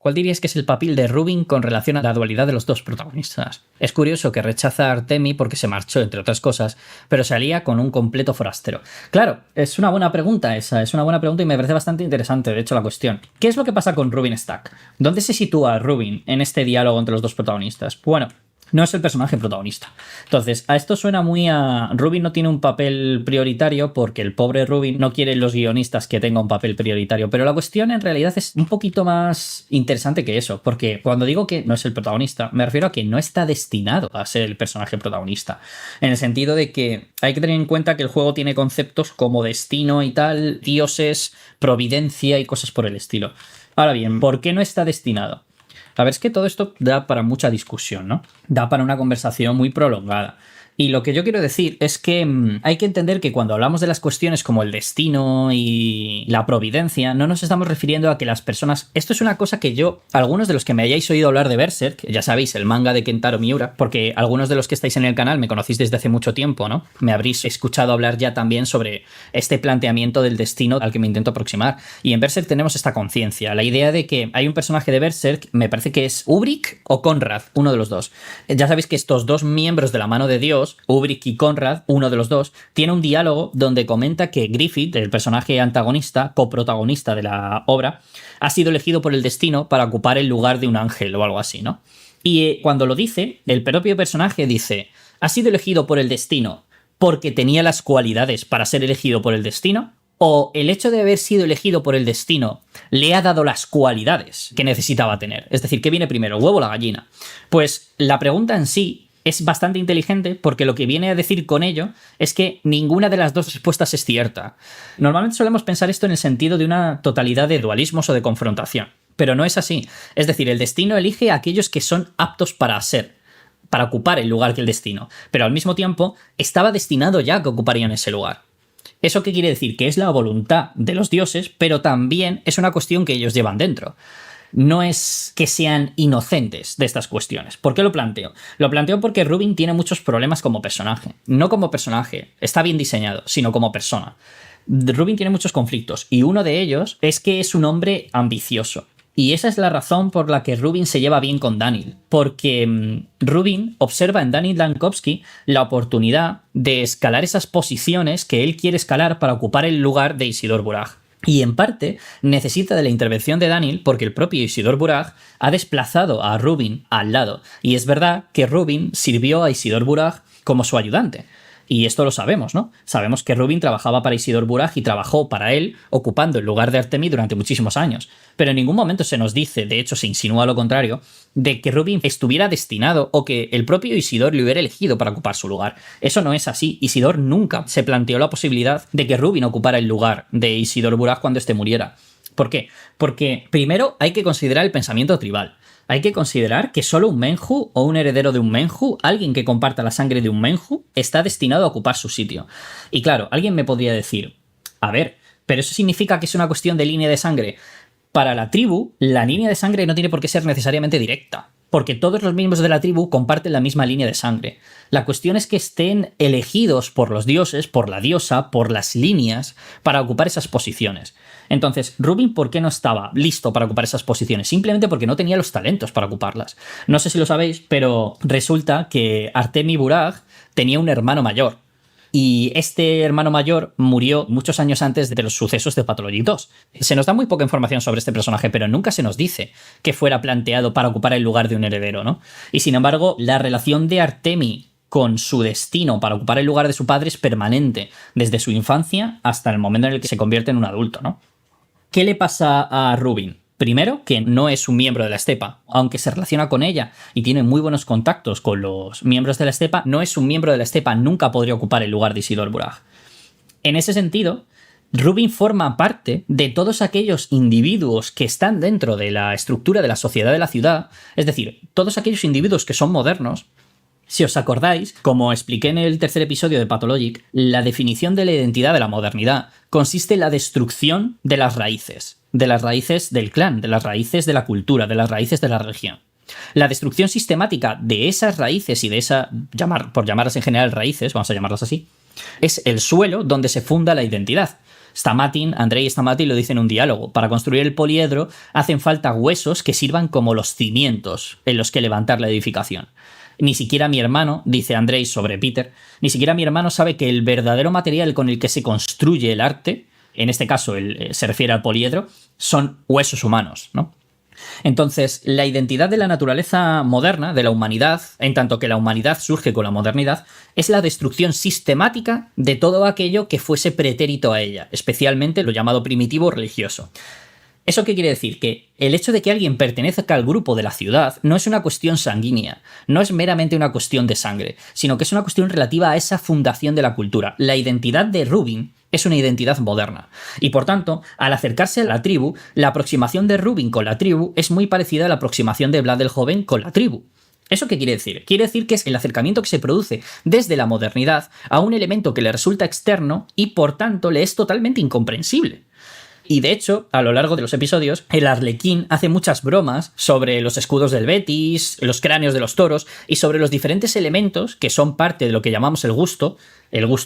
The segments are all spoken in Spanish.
¿Cuál dirías que es el papel de Rubin con relación a la dualidad de los dos protagonistas? Es curioso que rechaza a Artemi porque se marchó, entre otras cosas, pero se alía con un completo forastero. Claro, es una buena pregunta esa, es una buena pregunta y me parece bastante interesante, de hecho, la cuestión. ¿Qué es lo que pasa con Rubin Stack? ¿Dónde se sitúa Rubin en este diálogo entre los dos protagonistas? Bueno, no es el personaje protagonista. Entonces, a esto suena muy a... Rubin no tiene un papel prioritario porque el pobre Rubin no quiere los guionistas que tenga un papel prioritario, pero la cuestión en realidad es un poquito más interesante que eso, porque cuando digo que no es el protagonista, me refiero a que no está destinado a ser el personaje protagonista, en el sentido de que hay que tener en cuenta que el juego tiene conceptos como destino y tal, dioses, providencia y cosas por el estilo. Ahora bien, ¿por qué no está destinado? A ver, es que todo esto da para mucha discusión, ¿no? Da para una conversación muy prolongada. Y lo que yo quiero decir es que hay que entender que cuando hablamos de las cuestiones como el destino y la providencia, no nos estamos refiriendo a que las personas... Esto es una cosa que yo, algunos de los que me hayáis oído hablar de Berserk, ya sabéis, el manga de Kentaro Miura, porque algunos de los que estáis en el canal me conocéis desde hace mucho tiempo, ¿no? Me habréis escuchado hablar ya también sobre este planteamiento del destino al que me intento aproximar. Y en Berserk tenemos esta conciencia, la idea de que hay un personaje de Berserk, me parece que es Ulrich o Conrad, uno de los dos. Ya sabéis que estos dos miembros de la mano de Dios, Ulrich y Conrad, uno de los dos, tiene un diálogo donde comenta que Griffith, el personaje antagonista, coprotagonista de la obra, ha sido elegido por el destino para ocupar el lugar de un ángel o algo así, ¿no? Y cuando lo dice, el propio personaje dice, ¿ha sido elegido por el destino porque tenía las cualidades para ser elegido por el destino? ¿O el hecho de haber sido elegido por el destino le ha dado las cualidades que necesitaba tener? Es decir, ¿qué viene primero, el huevo o la gallina? Pues la pregunta en sí es bastante inteligente porque lo que viene a decir con ello es que ninguna de las dos respuestas es cierta. Normalmente solemos pensar esto en el sentido de una totalidad de dualismos o de confrontación, pero no es así. Es decir, el destino elige a aquellos que son aptos para ser, para ocupar el lugar que el destino, pero al mismo tiempo estaba destinado ya a que ocuparían ese lugar. ¿Eso qué quiere decir? Que es la voluntad de los dioses, pero también es una cuestión que ellos llevan dentro. No es que sean inocentes de estas cuestiones. ¿Por qué lo planteo? Lo planteo porque Rubin tiene muchos problemas como personaje. No como personaje, está bien diseñado, sino como persona. Rubin tiene muchos conflictos y uno de ellos es que es un hombre ambicioso. Y esa es la razón por la que Rubin se lleva bien con Daniel. Porque Rubin observa en Daniel Dankovsky la oportunidad de escalar esas posiciones que él quiere escalar para ocupar el lugar de Isidore Buraj. Y en parte necesita de la intervención de Daniel porque el propio Isidore Buraj ha desplazado a Rubin al lado. Y es verdad que Rubin sirvió a Isidore Buraj como su ayudante. Y esto lo sabemos, ¿no? Sabemos que Rubin trabajaba para Isidore Buraj y trabajó para él ocupando el lugar de Artemi durante muchísimos años. Pero en ningún momento se nos dice, de hecho se insinúa lo contrario, de que Rubin estuviera destinado o que el propio Isidore le hubiera elegido para ocupar su lugar. Eso no es así. Isidore nunca se planteó la posibilidad de que Rubin ocupara el lugar de Isidore Buraj cuando éste muriera. ¿Por qué? Porque primero hay que considerar el pensamiento tribal. Hay que considerar que solo un Menju o un heredero de un Menju, alguien que comparta la sangre de un Menju, está destinado a ocupar su sitio. Y claro, alguien me podría decir, a ver, pero eso significa que es una cuestión de línea de sangre. Para la tribu, la línea de sangre no tiene por qué ser necesariamente directa, porque todos los miembros de la tribu comparten la misma línea de sangre. La cuestión es que estén elegidos por los dioses, por la diosa, por las líneas, para ocupar esas posiciones. Entonces, Rubin, ¿por qué no estaba listo para ocupar esas posiciones? Simplemente porque no tenía los talentos para ocuparlas. No sé si lo sabéis, pero resulta que Artemi Buraj tenía un hermano mayor. Y este hermano mayor murió muchos años antes de los sucesos de Pathologic 2. Se nos da muy poca información sobre este personaje, pero nunca se nos dice que fuera planteado para ocupar el lugar de un heredero, ¿no? Y sin embargo, la relación de Artemi con su destino para ocupar el lugar de su padre es permanente, desde su infancia hasta el momento en el que se convierte en un adulto, ¿no? ¿Qué le pasa a Rubin? Primero, que no es un miembro de la Estepa. Aunque se relaciona con ella y tiene muy buenos contactos con los miembros de la Estepa, no es un miembro de la Estepa, nunca podría ocupar el lugar de Isidore Buraj. En ese sentido, Rubin forma parte de todos aquellos individuos que están dentro de la estructura de la sociedad de la ciudad, es decir, todos aquellos individuos que son modernos. Si os acordáis, como expliqué en el tercer episodio de Pathologic, la definición de la identidad de la modernidad consiste en la destrucción de las raíces del clan, de las raíces de la cultura, de las raíces de la religión. La destrucción sistemática de esas raíces y de esa, por llamarlas en general raíces, vamos a llamarlas así, es el suelo donde se funda la identidad. Andrei Stamatin lo dice en un diálogo. Para construir el poliedro hacen falta huesos que sirvan como los cimientos en los que levantar la edificación. Ni siquiera mi hermano, dice Andrei sobre Peter, ni siquiera mi hermano sabe que el verdadero material con el que se construye el arte, en este caso se refiere al poliedro, son huesos humanos, ¿no? Entonces, la identidad de la naturaleza moderna, de la humanidad, en tanto que la humanidad surge con la modernidad, es la destrucción sistemática de todo aquello que fuese pretérito a ella, especialmente lo llamado primitivo religioso. ¿Eso qué quiere decir? Que el hecho de que alguien pertenezca al grupo de la ciudad no es una cuestión sanguínea, no es meramente una cuestión de sangre, sino que es una cuestión relativa a esa fundación de la cultura. La identidad de Rubin es una identidad moderna. Y por tanto, al acercarse a la tribu, la aproximación de Rubin con la tribu es muy parecida a la aproximación de Vlad el Joven con la tribu. ¿Eso qué quiere decir? Quiere decir que es el acercamiento que se produce desde la modernidad a un elemento que le resulta externo y por tanto le es totalmente incomprensible. Y de hecho, a lo largo de los episodios, el Arlequín hace muchas bromas sobre los escudos del Betis, los cráneos de los toros y sobre los diferentes elementos que son parte de lo que llamamos el gusto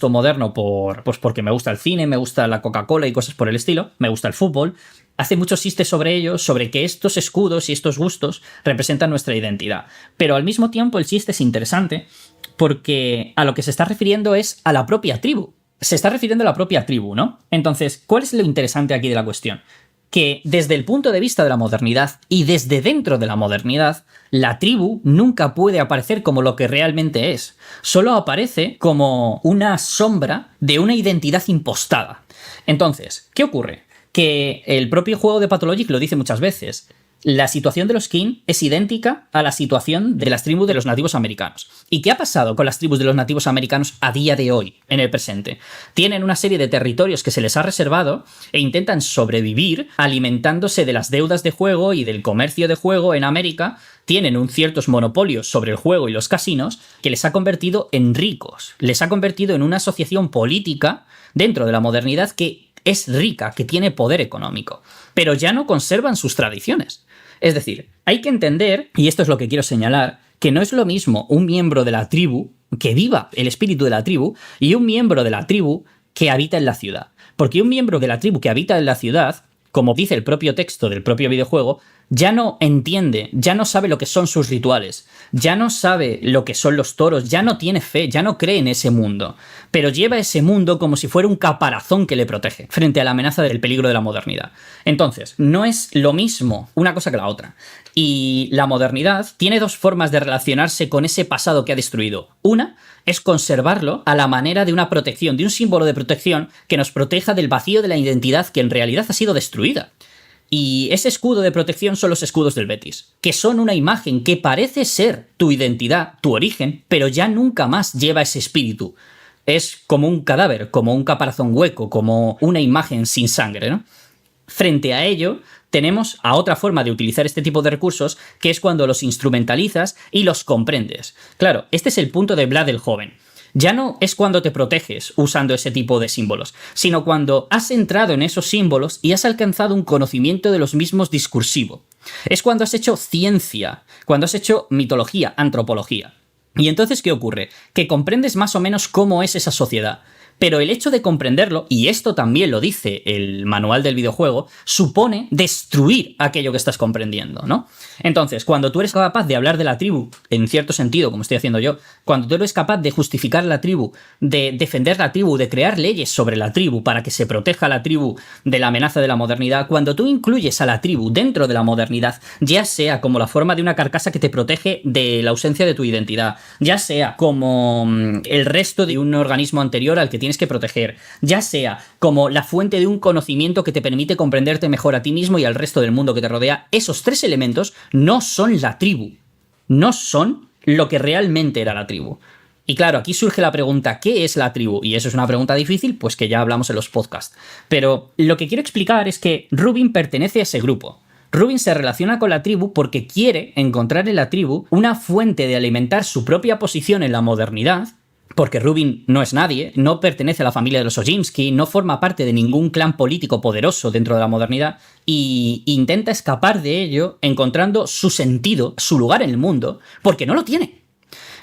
moderno porque me gusta el cine, me gusta la Coca-Cola y cosas por el estilo, me gusta el fútbol. Hace muchos chistes sobre ello, sobre que estos escudos y estos gustos representan nuestra identidad. Pero al mismo tiempo el chiste es interesante porque a lo que se está refiriendo es a la propia tribu. Se está refiriendo a la propia tribu, ¿no? Entonces, ¿cuál es lo interesante aquí de la cuestión? Que desde el punto de vista de la modernidad y desde dentro de la modernidad, la tribu nunca puede aparecer como lo que realmente es. Solo aparece como una sombra de una identidad impostada. Entonces, ¿qué ocurre? Que el propio juego de Pathologic lo dice muchas veces. La situación de los Kin es idéntica a la situación de las tribus de los nativos americanos. ¿Y qué ha pasado con las tribus de los nativos americanos a día de hoy, en el presente? Tienen una serie de territorios que se les ha reservado e intentan sobrevivir alimentándose de las deudas de juego y del comercio de juego en América. Tienen ciertos monopolios sobre el juego y los casinos que les ha convertido en ricos. Les ha convertido en una asociación política dentro de la modernidad que es rica, que tiene poder económico. Pero ya no conservan sus tradiciones. Es decir, hay que entender, y esto es lo que quiero señalar, que no es lo mismo un miembro de la tribu que viva el espíritu de la tribu y un miembro de la tribu que habita en la ciudad. Porque un miembro de la tribu que habita en la ciudad, como dice el propio texto del propio videojuego, ya no entiende, ya no sabe lo que son sus rituales, ya no sabe lo que son los toros, ya no tiene fe, ya no cree en ese mundo, pero lleva ese mundo como si fuera un caparazón que le protege frente a la amenaza del peligro de la modernidad. Entonces, no es lo mismo una cosa que la otra. Y la modernidad tiene dos formas de relacionarse con ese pasado que ha destruido. Una es conservarlo a la manera de una protección, de un símbolo de protección que nos proteja del vacío de la identidad que en realidad ha sido destruida. Y ese escudo de protección son los escudos del Betis, que son una imagen que parece ser tu identidad, tu origen, pero ya nunca más lleva ese espíritu. Es como un cadáver, como un caparazón hueco, como una imagen sin sangre, ¿no? Frente a ello, tenemos a otra forma de utilizar este tipo de recursos, que es cuando los instrumentalizas y los comprendes. Claro, este es el punto de Vlad el Joven. Ya no es cuando te proteges usando ese tipo de símbolos, sino cuando has entrado en esos símbolos y has alcanzado un conocimiento de los mismos discursivo. Es cuando has hecho ciencia, cuando has hecho mitología, antropología. Y entonces, ¿qué ocurre? Que comprendes más o menos cómo es esa sociedad. Pero el hecho de comprenderlo, y esto también lo dice el manual del videojuego, supone destruir aquello que estás comprendiendo, ¿no? Entonces, cuando tú eres capaz de hablar de la tribu, en cierto sentido, como estoy haciendo yo, cuando tú eres capaz de justificar la tribu, de defender la tribu, de crear leyes sobre la tribu para que se proteja a la tribu de la amenaza de la modernidad, cuando tú incluyes a la tribu dentro de la modernidad, ya sea como la forma de una carcasa que te protege de la ausencia de tu identidad, ya sea como el resto de un organismo anterior al que tienes que proteger, ya sea como la fuente de un conocimiento que te permite comprenderte mejor a ti mismo y al resto del mundo que te rodea, esos tres elementos no son la tribu, no son lo que realmente era la tribu. Y claro, aquí surge la pregunta, ¿qué es la tribu? Y eso es una pregunta difícil, pues que ya hablamos en los podcasts. Pero lo que quiero explicar es que Rubin pertenece a ese grupo. Rubin se relaciona con la tribu porque quiere encontrar en la tribu una fuente de alimentar su propia posición en la modernidad, porque Rubin no es nadie, no pertenece a la familia de los Ojinski, no forma parte de ningún clan político poderoso dentro de la modernidad, y intenta escapar de ello encontrando su sentido, su lugar en el mundo, porque no lo tiene.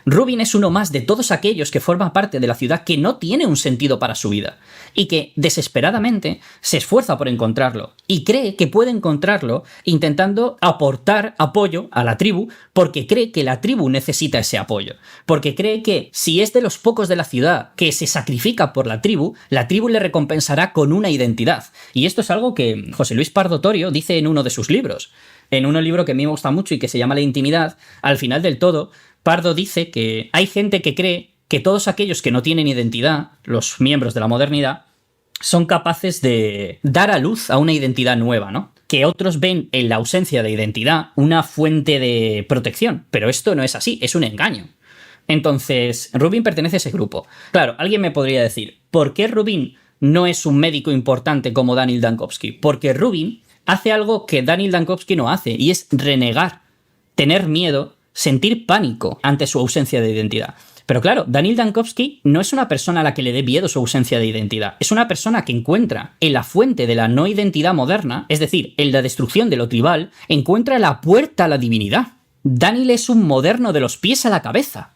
Rubin es uno más de todos aquellos que forman parte de la ciudad que no tiene un sentido para su vida y que desesperadamente se esfuerza por encontrarlo y cree que puede encontrarlo intentando aportar apoyo a la tribu porque cree que la tribu necesita ese apoyo, porque cree que si es de los pocos de la ciudad que se sacrifica por la tribu le recompensará con una identidad. Y esto es algo que José Luis Pardo Torio dice en uno de sus libros. En un libro que a mí me gusta mucho y que se llama La intimidad, al final del todo, Pardo dice que hay gente que cree que todos aquellos que no tienen identidad, los miembros de la modernidad, son capaces de dar a luz a una identidad nueva, ¿no? Que otros ven en la ausencia de identidad una fuente de protección, pero esto no es así, es un engaño. Entonces, Rubin pertenece a ese grupo. Claro, alguien me podría decir, ¿por qué Rubin no es un médico importante como Daniel Dankovsky? Porque Rubin hace algo que Daniel Dankovsky no hace, y es renegar, tener miedo, sentir pánico ante su ausencia de identidad. Pero claro, Daniel Dankovsky no es una persona a la que le dé miedo su ausencia de identidad. Es una persona que encuentra en la fuente de la no identidad moderna, es decir, en la destrucción de lo tribal, encuentra la puerta a la divinidad. Daniel es un moderno de los pies a la cabeza.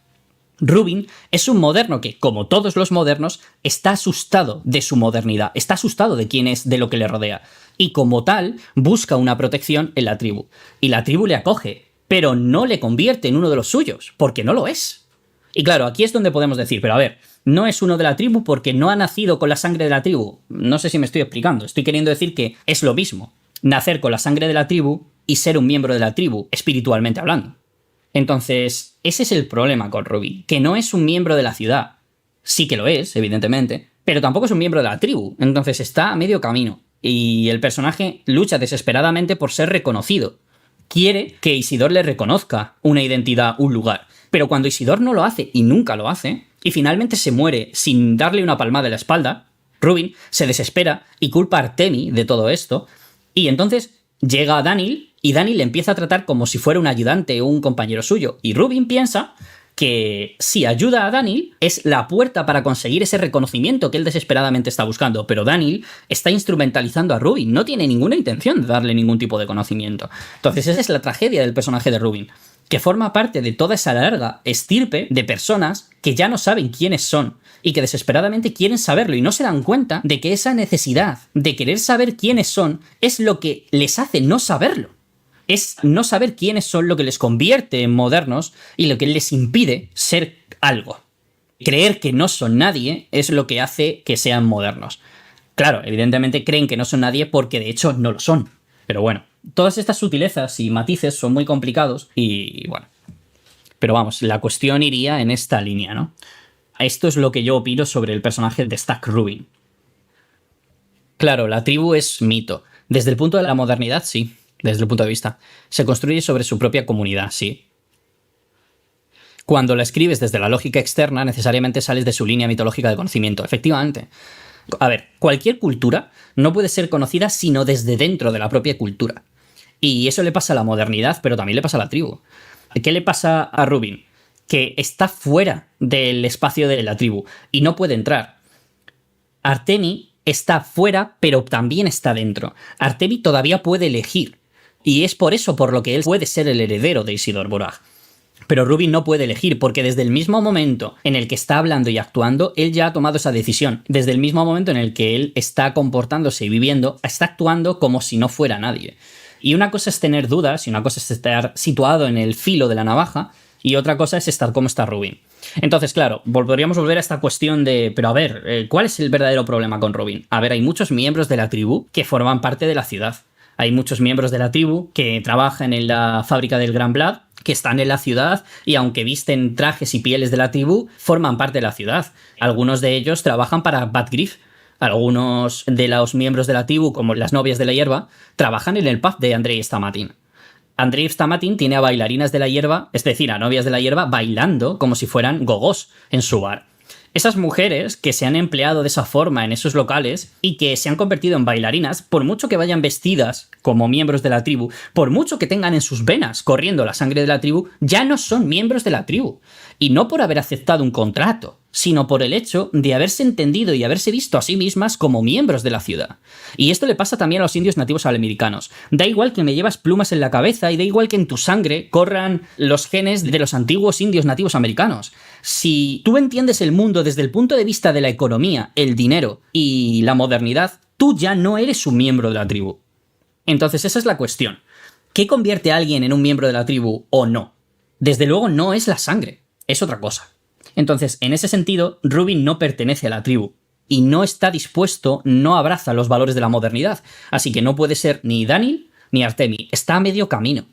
Rubin es un moderno que, como todos los modernos, está asustado de su modernidad, está asustado de quién es, de lo que le rodea, y como tal, busca una protección en la tribu. Y la tribu le acoge, pero no le convierte en uno de los suyos, porque no lo es. Y claro, aquí es donde podemos decir, pero a ver, no es uno de la tribu porque no ha nacido con la sangre de la tribu. No sé si me estoy explicando, estoy queriendo decir que es lo mismo, nacer con la sangre de la tribu y ser un miembro de la tribu, espiritualmente hablando. Entonces, ese es el problema con Rubin, que no es un miembro de la ciudad. Sí que lo es, evidentemente, pero tampoco es un miembro de la tribu, entonces está a medio camino. Y el personaje lucha desesperadamente por ser reconocido. Quiere que Isidore le reconozca una identidad, un lugar. Pero cuando Isidore no lo hace, y nunca lo hace, y finalmente se muere sin darle una palmada en la espalda, Rubin se desespera y culpa a Artemi de todo esto, y entonces llega a Daniel, y Daniel le empieza a tratar como si fuera un ayudante o un compañero suyo, y Rubin piensa que si ayuda a Daniel es la puerta para conseguir ese reconocimiento que él desesperadamente está buscando, pero Daniel está instrumentalizando a Rubin, no tiene ninguna intención de darle ningún tipo de conocimiento. Entonces esa es la tragedia del personaje de Rubin, que forma parte de toda esa larga estirpe de personas que ya no saben quiénes son y que desesperadamente quieren saberlo y no se dan cuenta de que esa necesidad de querer saber quiénes son es lo que les hace no saberlo. Es no saber quiénes son lo que les convierte en modernos y lo que les impide ser algo. Creer que no son nadie es lo que hace que sean modernos. Claro, evidentemente creen que no son nadie porque de hecho no lo son. Pero bueno, todas estas sutilezas y matices son muy complicados y bueno. Pero vamos, la cuestión iría en esta línea, ¿no? Esto es lo que yo opino sobre el personaje de Stack Rubin. Claro, la tribu es mito. Desde el punto de la modernidad, sí. Desde el punto de vista. Se construye sobre su propia comunidad, sí. Cuando la escribes desde la lógica externa, necesariamente sales de su línea mitológica de conocimiento. Efectivamente. A ver, cualquier cultura no puede ser conocida sino desde dentro de la propia cultura. Y eso le pasa a la modernidad, pero también le pasa a la tribu. ¿Qué le pasa a Rubin? Que está fuera del espacio de la tribu y no puede entrar. Artemi está fuera, pero también está dentro. Artemi todavía puede elegir. Y es por eso por lo que él puede ser el heredero de Isidore Borag. Pero Rubin no puede elegir, porque desde el mismo momento en el que está hablando y actuando, él ya ha tomado esa decisión. Desde el mismo momento en el que él está comportándose y viviendo, está actuando como si no fuera nadie. Y una cosa es tener dudas, y una cosa es estar situado en el filo de la navaja, y otra cosa es estar como está Rubin. Entonces, claro, podríamos volver a esta cuestión de, pero a ver, ¿cuál es el verdadero problema con Rubin? A ver, hay muchos miembros de la tribu que forman parte de la ciudad. Hay muchos miembros de la tribu que trabajan en la fábrica del Gran Blood, que están en la ciudad y aunque visten trajes y pieles de la tribu, forman parte de la ciudad. Algunos de ellos trabajan para Batgriff. Algunos de los miembros de la tribu, como las novias de la hierba, trabajan en el pub de Andrei Stamatin. Andrei Stamatin tiene a bailarinas de la hierba, es decir, a novias de la hierba, bailando como si fueran gogós en su bar. Esas mujeres que se han empleado de esa forma en esos locales y que se han convertido en bailarinas, por mucho que vayan vestidas como miembros de la tribu, por mucho que tengan en sus venas corriendo la sangre de la tribu, ya no son miembros de la tribu. Y no por haber aceptado un contrato, sino por el hecho de haberse entendido y haberse visto a sí mismas como miembros de la ciudad. Y esto le pasa también a los indios nativos americanos. Da igual que me llevas plumas en la cabeza y da igual que en tu sangre corran los genes de los antiguos indios nativos americanos. Si tú entiendes el mundo desde el punto de vista de la economía, el dinero y la modernidad, tú ya no eres un miembro de la tribu. Entonces esa es la cuestión. ¿Qué convierte a alguien en un miembro de la tribu o no? Desde luego no es la sangre, es otra cosa. Entonces, en ese sentido, Rubin no pertenece a la tribu y no está dispuesto, no abraza los valores de la modernidad. Así que no puede ser ni Daniel ni Artemi. Está a medio camino.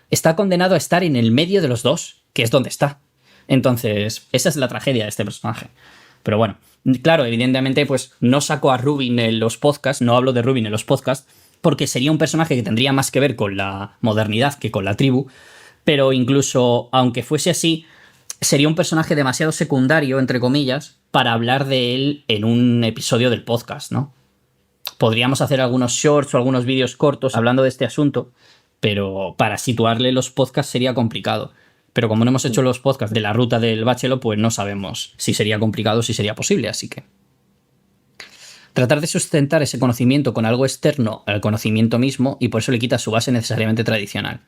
Está condenado a estar en el medio de los dos, que es donde está. Entonces, esa es la tragedia de este personaje. Pero bueno, claro, evidentemente, pues no saco a Rubin en los podcasts, no hablo de Rubin en los podcasts, porque sería un personaje que tendría más que ver con la modernidad que con la tribu, pero incluso aunque fuese así, sería un personaje demasiado secundario, entre comillas, para hablar de él en un episodio del podcast, ¿no? Podríamos hacer algunos shorts o algunos vídeos cortos hablando de este asunto, pero para situarle los podcasts sería complicado. Pero como no hemos hecho los podcasts de la ruta del Bachelor, pues no sabemos si sería complicado o si sería posible, así que... Tratar de sustentar ese conocimiento con algo externo al conocimiento mismo y por eso le quita su base necesariamente tradicional.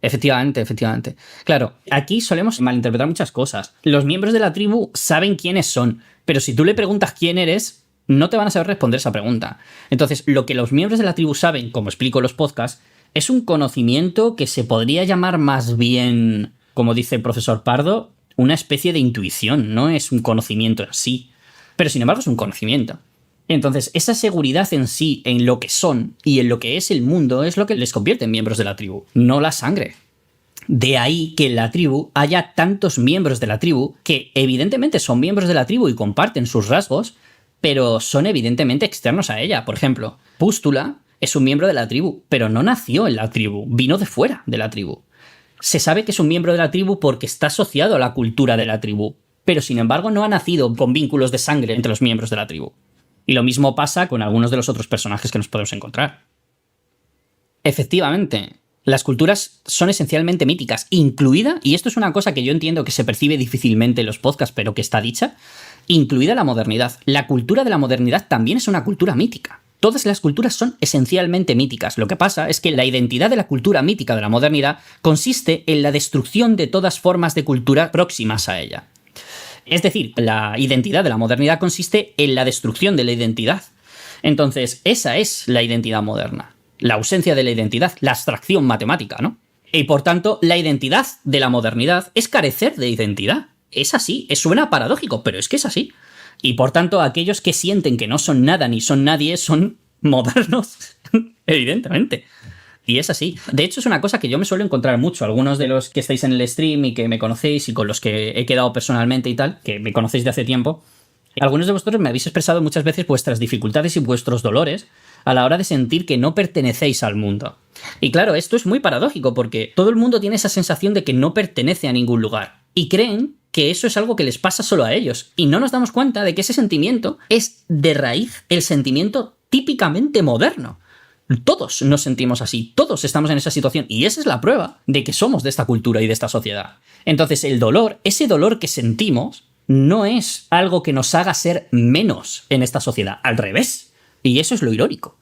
Efectivamente, efectivamente. Claro, aquí solemos malinterpretar muchas cosas. Los miembros de la tribu saben quiénes son, pero si tú le preguntas quién eres, no te van a saber responder esa pregunta. Entonces, lo que los miembros de la tribu saben, como explico en los podcasts, es un conocimiento que se podría llamar más bien, como dice el profesor Pardo, una especie de intuición, no es un conocimiento en sí. Pero sin embargo es un conocimiento. Entonces, esa seguridad en sí, en lo que son y en lo que es el mundo, es lo que les convierte en miembros de la tribu, no la sangre. De ahí que en la tribu haya tantos miembros de la tribu que evidentemente son miembros de la tribu y comparten sus rasgos, pero son evidentemente externos a ella. Por ejemplo, Pústula es un miembro de la tribu, pero no nació en la tribu, vino de fuera de la tribu. Se sabe que es un miembro de la tribu porque está asociado a la cultura de la tribu, pero sin embargo no ha nacido con vínculos de sangre entre los miembros de la tribu. Y lo mismo pasa con algunos de los otros personajes que nos podemos encontrar. Efectivamente, las culturas son esencialmente míticas, incluida, y esto es una cosa que yo entiendo que se percibe difícilmente en los podcasts, pero que está dicha, incluida la modernidad. La cultura de la modernidad también es una cultura mítica. Todas las culturas son esencialmente míticas. Lo que pasa es que la identidad de la cultura mítica de la modernidad consiste en la destrucción de todas formas de cultura próximas a ella. Es decir, la identidad de la modernidad consiste en la destrucción de la identidad. Entonces, esa es la identidad moderna. La ausencia de la identidad, la abstracción matemática, ¿no? Y por tanto, la identidad de la modernidad es carecer de identidad. Es así, suena paradójico, pero es que es así. Y por tanto, aquellos que sienten que no son nada ni son nadie son modernos, evidentemente. Y es así. De hecho, es una cosa que yo me suelo encontrar mucho. Algunos de los que estáis en el stream y que me conocéis y con los que he quedado personalmente y tal, que me conocéis de hace tiempo, algunos de vosotros me habéis expresado muchas veces vuestras dificultades y vuestros dolores a la hora de sentir que no pertenecéis al mundo. Y claro, esto es muy paradójico porque todo el mundo tiene esa sensación de que no pertenece a ningún lugar. Y creen que eso es algo que les pasa solo a ellos. Y no nos damos cuenta de que ese sentimiento es de raíz el sentimiento típicamente moderno. Todos nos sentimos así, todos estamos en esa situación y esa es la prueba de que somos de esta cultura y de esta sociedad. Entonces el dolor, ese dolor que sentimos, no es algo que nos haga ser menos en esta sociedad, al revés. Y eso es lo irónico.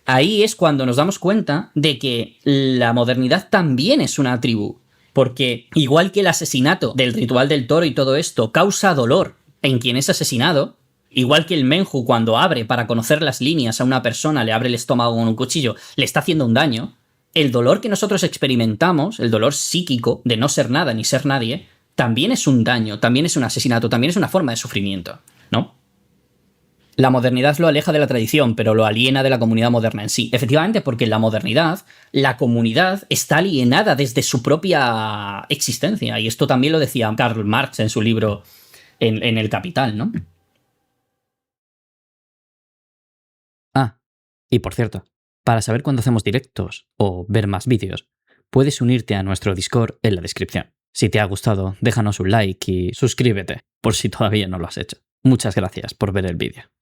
Ahí es cuando nos damos cuenta de que la modernidad también es una tribu, porque igual que el asesinato del ritual del toro y todo esto causa dolor en quien es asesinado, igual que el Menju cuando abre para conocer las líneas a una persona, le abre el estómago con un cuchillo, le está haciendo un daño, el dolor que nosotros experimentamos, el dolor psíquico de no ser nada ni ser nadie, también es un daño, también es un asesinato, también es una forma de sufrimiento, ¿no? La modernidad lo aleja de la tradición, pero lo aliena de la comunidad moderna en sí. Efectivamente, porque en la modernidad, la comunidad está alienada desde su propia existencia. Y esto también lo decía Karl Marx en su libro en El Capital, ¿no? Ah, y por cierto, para saber cuándo hacemos directos o ver más vídeos, puedes unirte a nuestro Discord en la descripción. Si te ha gustado, déjanos un like y suscríbete. por si todavía no lo has hecho. Muchas gracias por ver el vídeo.